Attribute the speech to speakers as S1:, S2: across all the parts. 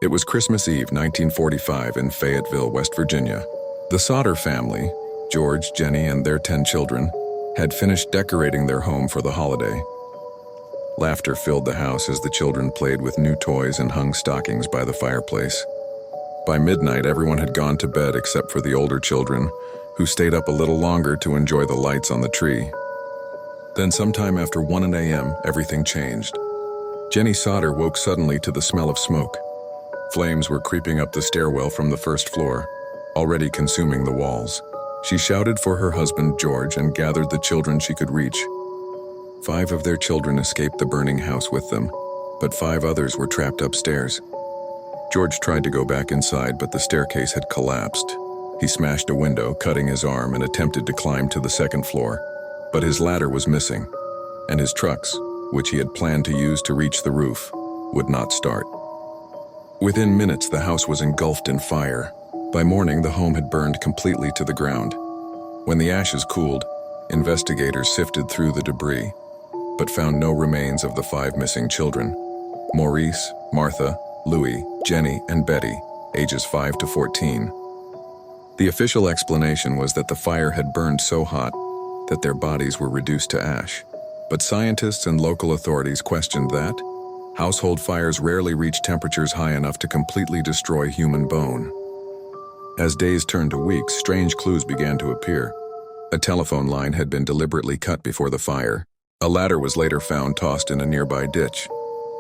S1: It was Christmas Eve, 1945, in Fayetteville, West Virginia. The Sodder family, George, Jenny, and their 10 children, had finished decorating their home for the holiday. Laughter filled the house as the children played with new toys and hung stockings by the fireplace. By midnight, everyone had gone to bed except for the older children, who stayed up a little longer to enjoy the lights on the tree. Then sometime after 1 a.m., everything changed. Jenny Sodder woke suddenly to the smell of smoke. Flames were creeping up the stairwell from the first floor, already consuming the walls. She shouted for her husband, George, and gathered the children she could reach. 5 of their children escaped the burning house with them, but 5 others were trapped upstairs. George tried to go back inside, but the staircase had collapsed. He smashed a window, cutting his arm, and attempted to climb to the second floor, but his ladder was missing, and his trucks, which he had planned to use to reach the roof, would not start. Within minutes, the house was engulfed in fire. By morning, the home had burned completely to the ground. When the ashes cooled, investigators sifted through the debris, but found no remains of the 5 missing children: Maurice, Martha, Louis, Jenny, and Betty, ages 5 to 14. The official explanation was that the fire had burned so hot that their bodies were reduced to ash. But scientists and local authorities questioned that. Household fires rarely reach temperatures high enough to completely destroy human bone. As days turned to weeks, strange clues began to appear. A telephone line had been deliberately cut before the fire. A ladder was later found tossed in a nearby ditch.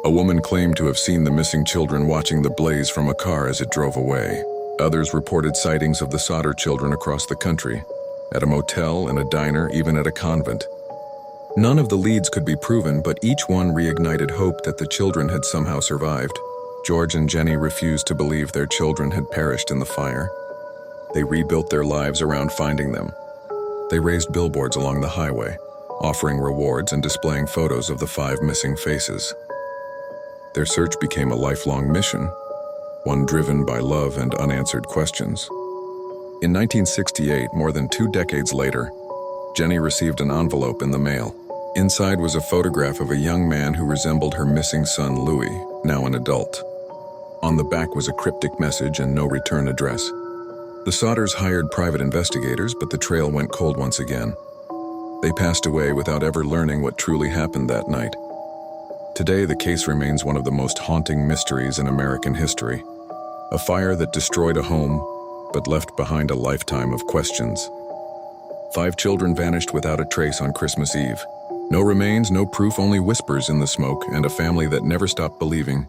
S1: A woman claimed to have seen the missing children watching the blaze from a car as it drove away. Others reported sightings of the Sodder children across the country, at a motel, in a diner, even at a convent. None of the leads could be proven, but each one reignited hope that the children had somehow survived. George and Jenny refused to believe their children had perished in the fire. They rebuilt their lives around finding them. They raised billboards along the highway, offering rewards and displaying photos of the 5 missing faces. Their search became a lifelong mission, one driven by love and unanswered questions. In 1968, more than 2 decades later, Jenny received an envelope in the mail. Inside was a photograph of a young man who resembled her missing son, Louis, now an adult. On the back was a cryptic message and no return address. The Sodders hired private investigators, but the trail went cold once again. They passed away without ever learning what truly happened that night. Today, the case remains one of the most haunting mysteries in American history. A fire that destroyed a home, but left behind a lifetime of questions. 5 children vanished without a trace on Christmas Eve. No remains, no proof, only whispers in the smoke, and a family that never stopped believing